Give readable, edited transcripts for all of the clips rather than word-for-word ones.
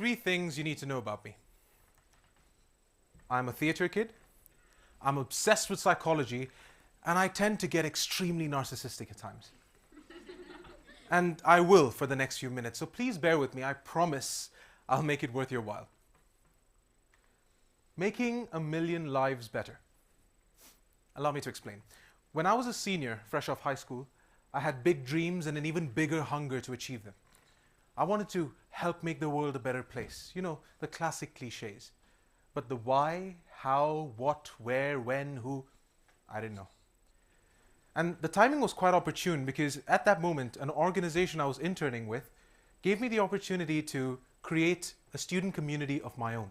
3 things you need to know about me. I'm a theater kid, I'm obsessed with psychology, and I tend to get extremely narcissistic at times. And I will for the next few minutes, so please bear with me. I promise I'll make it worth your while. Making a million lives better. Allow me to explain. When I was a senior, fresh off high school, I had big dreams and an even bigger hunger to achieve them. I wanted to help make the world a better place. You know, the classic cliches. But the why, how, what, where, when, who, I didn't know. And the timing was quite opportune because at that moment, an organization I was interning with gave me the opportunity to create a student community of my own.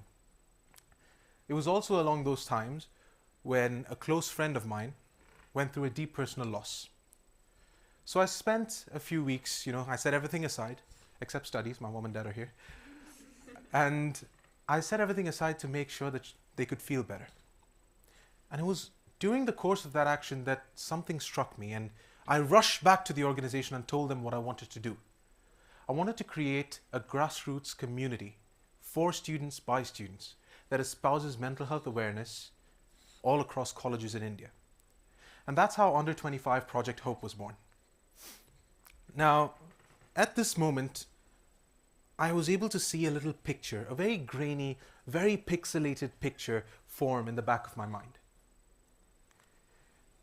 It was also along those times when a close friend of mine went through a deep personal loss. So I spent a few weeks, I set everything aside, except studies, my mom and dad are here. And I set everything aside to make sure that they could feel better. And it was during the course of that action that something struck me, and I rushed back to the organization and told them what I wanted to do. I wanted to create a grassroots community for students by students that espouses mental health awareness all across colleges in India. And that's how Under 25 Project Hope was born. Now, at this moment, I was able to see a little picture, a very grainy, very pixelated picture form in the back of my mind.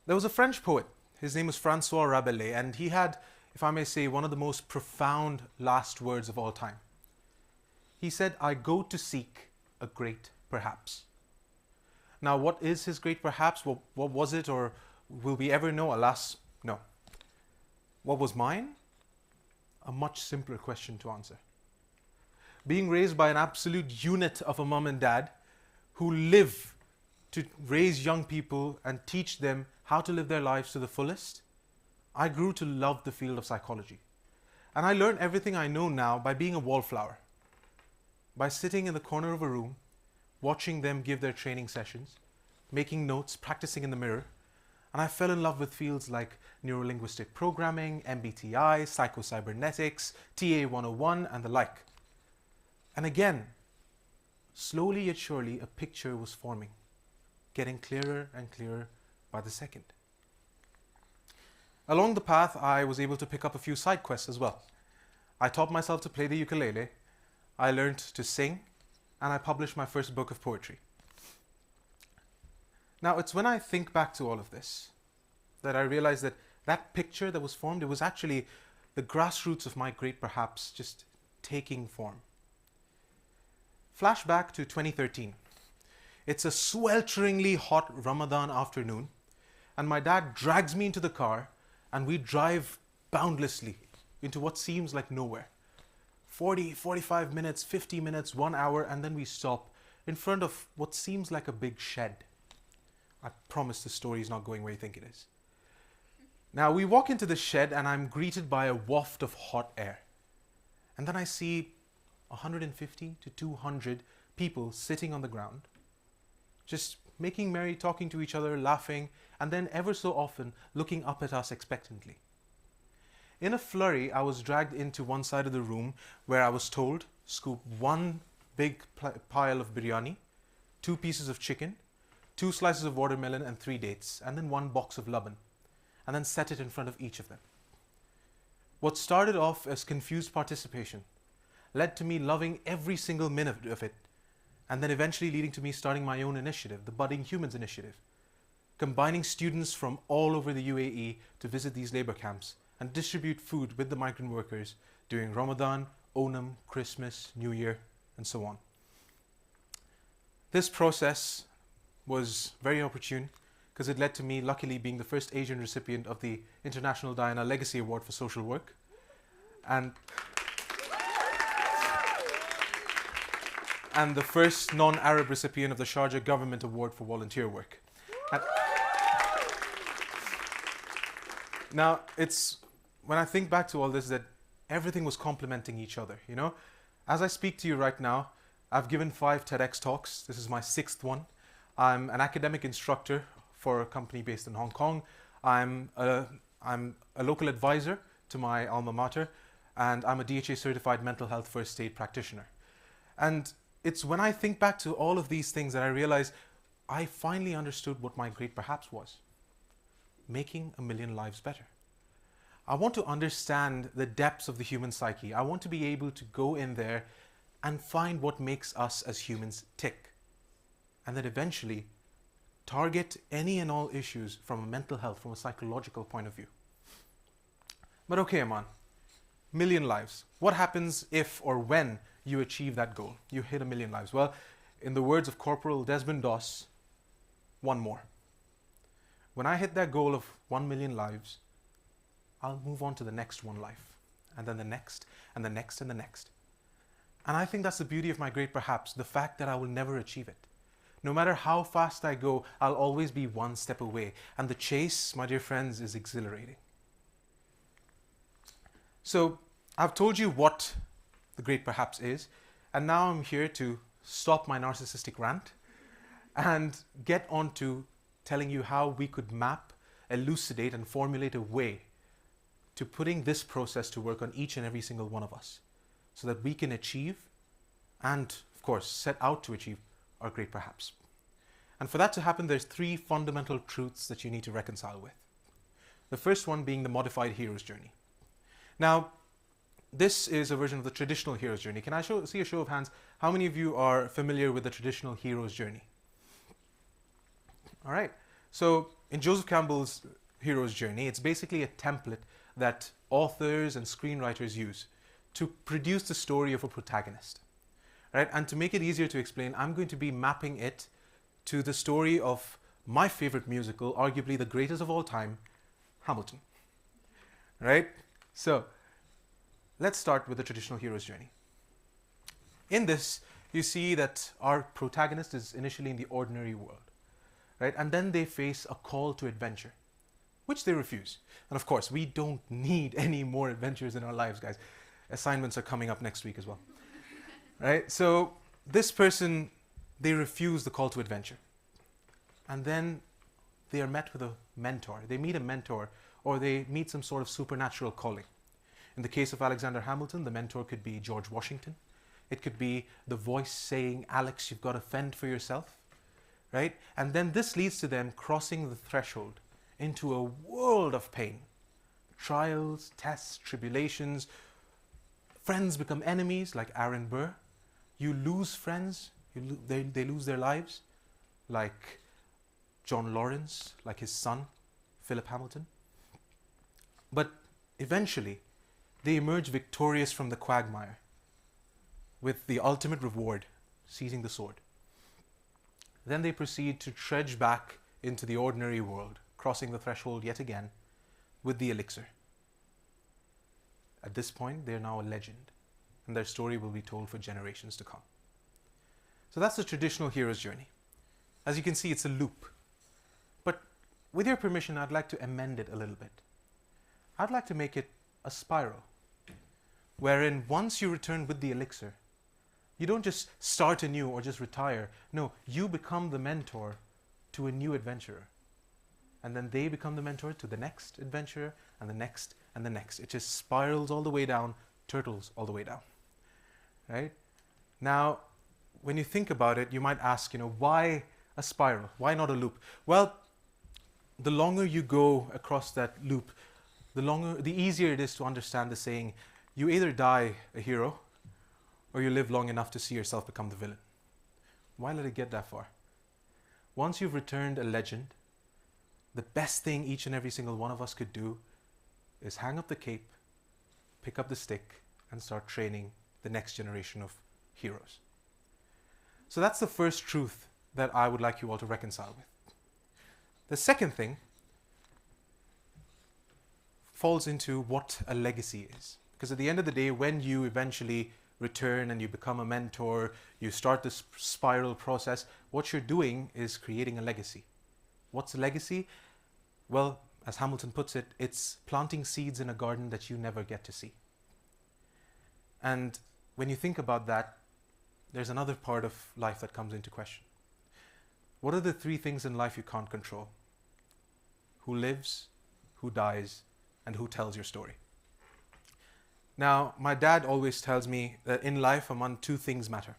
There was a French poet. His name was François Rabelais, and he had, if I may say, one of the most profound last words of all time. He said, "I go to seek a great perhaps." Now, what is his great perhaps? What was it, or will we ever know? Alas, no. What was mine? A much simpler question to answer. Being raised by an absolute unit of a mom and dad who live to raise young people and teach them how to live their lives to the fullest, I grew to love the field of psychology. And I learned everything I know now by being a wallflower, by sitting in the corner of a room, watching them give their training sessions, making notes, practicing in the mirror. And I fell in love with fields like neurolinguistic programming, MBTI, psychocybernetics, TA 101, and the like. And again, slowly yet surely, a picture was forming, getting clearer and clearer by the second. Along the path, I was able to pick up a few side quests as well. I taught myself to play the ukulele, I learned to sing, and I published my first book of poetry. Now, it's when I think back to all of this that I realize that that picture that was formed, it was actually the grassroots of my great perhaps just taking form. Flashback to 2013. It's a swelteringly hot Ramadan afternoon, and my dad drags me into the car, and we drive boundlessly into what seems like nowhere. 40, 45 minutes, 50 minutes, 1 hour, and then we stop in front of what seems like a big shed. I promise the story is not going where you think it is. Now, we walk into the shed, and I'm greeted by a waft of hot air. And then I see 150 to 200 people sitting on the ground, just making merry, talking to each other, laughing, and then ever so often looking up at us expectantly. In a flurry, I was dragged into one side of the room where I was told, scoop one big pile of biryani, 2 pieces of chicken, 2 slices of watermelon and 3 dates, and then 1 box of laban, and then set it in front of each of them. What started off as confused participation led to me loving every single minute of it, and then eventually leading to me starting my own initiative, the Budding Humans Initiative, combining students from all over the UAE to visit these labor camps and distribute food with the migrant workers during Ramadan, Onam, Christmas, New Year, and so on. This process was very opportune because it led to me luckily being the first Asian recipient of the International Diana Legacy Award for Social Work, and the first non-Arab recipient of the Sharjah Government Award for Volunteer Work. Now, it's when I think back to all this that everything was complementing each other, As I speak to you right now, I've given 5 TEDx talks. This is my 6th one. I'm an academic instructor for a company based in Hong Kong. I'm a local advisor to my alma mater, and I'm a DHA certified mental health first aid practitioner. And it's when I think back to all of these things that I realize I finally understood what my great perhaps was: making a million lives better. I want to understand the depths of the human psyche. I want to be able to go in there and find what makes us as humans tick. And then eventually target any and all issues from a mental health, from a psychological point of view. But okay, Amaan, million lives. What happens if or when you achieve that goal? You hit a million lives. Well, in the words of Corporal Desmond Doss, one more. When I hit that goal of 1 million lives, I'll move on to the next one life, and then the next, and the next, and the next. And I think that's the beauty of my great perhaps, the fact that I will never achieve it. No matter how fast I go, I'll always be one step away. And the chase, my dear friends, is exhilarating. So I've told you what the great perhaps is, and now I'm here to stop my narcissistic rant and get on to telling you how we could map, elucidate, and formulate a way to putting this process to work on each and every single one of us, so that we can achieve and, of course, set out to achieve our great perhaps. And for that to happen, there's 3 fundamental truths that you need to reconcile with. The first one being the modified hero's journey. Now, this is a version of the traditional hero's journey. Can I see a show of hands? How many of you are familiar with the traditional hero's journey? All right. So in Joseph Campbell's hero's journey, it's basically a template that authors and screenwriters use to produce the story of a protagonist. Right? And to make it easier to explain, I'm going to be mapping it to the story of my favorite musical, arguably the greatest of all time, Hamilton. Right? So let's start with the traditional hero's journey. In this, you see that our protagonist is initially in the ordinary world, right? And then they face a call to adventure, which they refuse. And of course, we don't need any more adventures in our lives, guys. Assignments are coming up next week as well, right? So this person, they refuse the call to adventure. And then they are met with a mentor. They meet a mentor, or they meet some sort of supernatural calling. In the case of Alexander Hamilton, the mentor could be George Washington. It could be the voice saying, Alex, you've got to fend for yourself, right? And then this leads to them crossing the threshold into a world of pain. Trials, tests, tribulations. Friends become enemies, like Aaron Burr. You lose friends, they lose their lives, like John Lawrence, like his son, Philip Hamilton. But eventually, they emerge victorious from the quagmire with the ultimate reward, seizing the sword. Then they proceed to trudge back into the ordinary world, crossing the threshold yet again with the elixir. At this point, they are now a legend, and their story will be told for generations to come. So that's the traditional hero's journey. As you can see, it's a loop. But with your permission, I'd like to amend it a little bit. I'd like to make it a spiral, wherein once you return with the elixir, you don't just start anew or just retire. No, you become the mentor to a new adventurer. And then they become the mentor to the next adventurer, and the next, and the next. It just spirals all the way down, turtles all the way down. Right? Now, when you think about it, you might ask, why a spiral? Why not a loop? Well, the longer you go across that loop, the easier it is to understand the saying, you either die a hero, or you live long enough to see yourself become the villain. Why let it get that far? Once you've returned a legend, the best thing each and every single one of us could do is hang up the cape, pick up the stick, and start training the next generation of heroes. So that's the first truth that I would like you all to reconcile with. The second thing falls into what a legacy is. Because at the end of the day, when you eventually return and you become a mentor, you start this spiral process, what you're doing is creating a legacy. What's a legacy? Well, as Hamilton puts it, it's planting seeds in a garden that you never get to see. And when you think about that, there's another part of life that comes into question. What are the 3 things in life you can't control? Who lives, who dies, and who tells your story? Now, my dad always tells me that in life, among 2 things matter.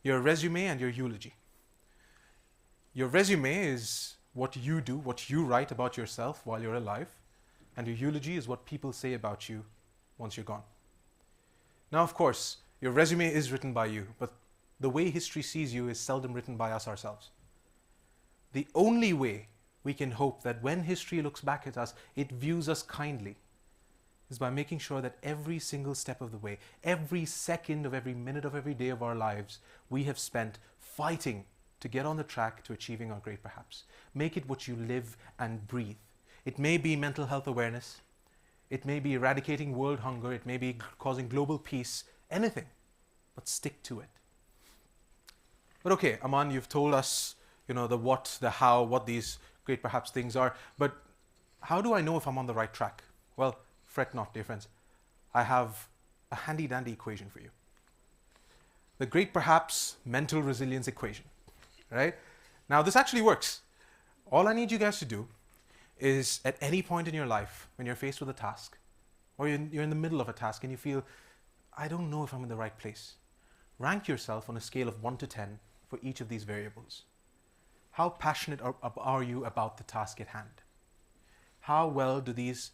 Your resume and your eulogy. Your resume is what you do, what you write about yourself while you're alive, and your eulogy is what people say about you once you're gone. Now, of course, your resume is written by you, but the way history sees you is seldom written by us ourselves. The only way we can hope that when history looks back at us, it views us kindly is by making sure that every single step of the way, every second of every minute of every day of our lives, we have spent fighting to get on the track to achieving our great perhaps. Make it what you live and breathe. It may be mental health awareness. It may be eradicating world hunger. It may be causing global peace. Anything. But stick to it. But okay, Amaan, you've told us, the what, the how, what these great perhaps things are. But how do I know if I'm on the right track? Well, fret not, dear friends. I have a handy dandy equation for you. The great perhaps mental resilience equation. Right? Now, this actually works. All I need you guys to do is at any point in your life when you're faced with a task or you're in the middle of a task and you feel, I don't know if I'm in the right place, rank yourself on a scale of 1 to 10 for each of these variables. How passionate are you about the task at hand? How well do these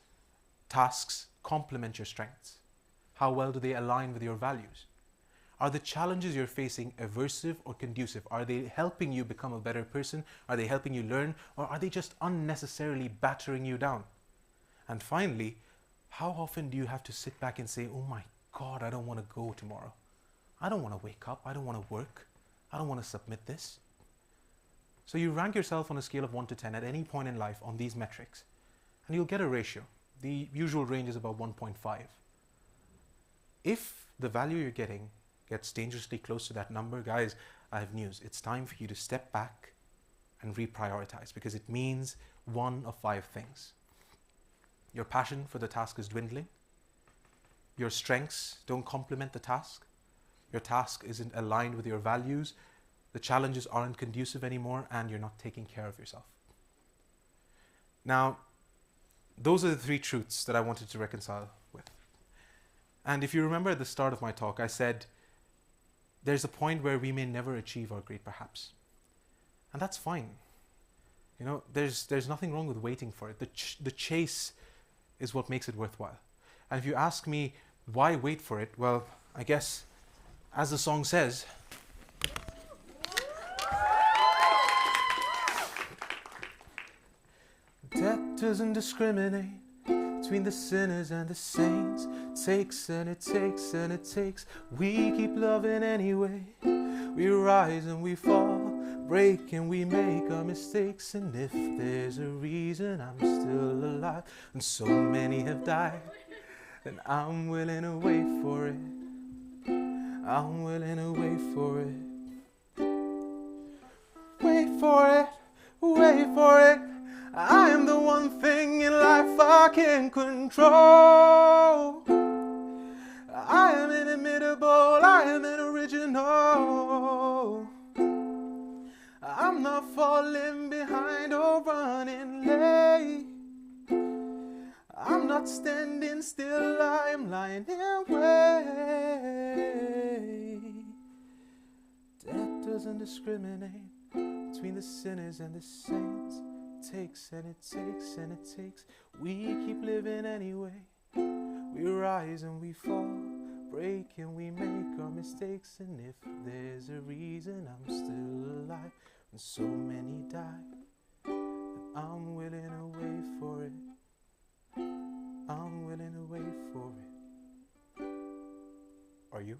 tasks complement your strengths? How well do they align with your values? Are the challenges you're facing aversive or conducive? Are they helping you become a better person? Are they helping you learn? Or are they just unnecessarily battering you down? And finally, how often do you have to sit back and say, oh my God, I don't want to go tomorrow. I don't want to wake up. I don't want to work. I don't want to submit this. So you rank yourself on a scale of 1 to 10 at any point in life on these metrics, and you'll get a ratio. The usual range is about 1.5. If the value you're getting gets dangerously close to that number, guys, I have news. It's time for you to step back and reprioritize, because it means one of 5 things. Your passion for the task is dwindling. Your strengths don't complement the task. Your task isn't aligned with your values. The challenges aren't conducive anymore, and you're not taking care of yourself. Now, those are the 3 truths that I wanted to reconcile with. And if you remember at the start of my talk, I said, there's a point where we may never achieve our great perhaps. And that's fine. There's nothing wrong with waiting for it. The chase is what makes it worthwhile. And if you ask me, why wait for it? Well, I guess, as the song says, death doesn't discriminate between the sinners and the saints. Takes and it takes and it takes. We keep loving anyway. We rise and we fall, break and we make our mistakes. And if there's a reason I'm still alive and so many have died, then I'm willing to wait for it. I'm willing to wait for it. Wait for it, wait for it. I am the one thing in life I can control. I am inimitable, I am an original. I'm not falling behind or running late. I'm not standing still, I am lying in wait. Death doesn't discriminate between the sinners and the saints. Takes and it takes and it takes. We keep living anyway. We rise and we fall, break and we make our mistakes. And if there's a reason I'm still alive and so many die, then I'm willing to wait for it. I'm willing to wait for it. Are you?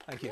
Thank you.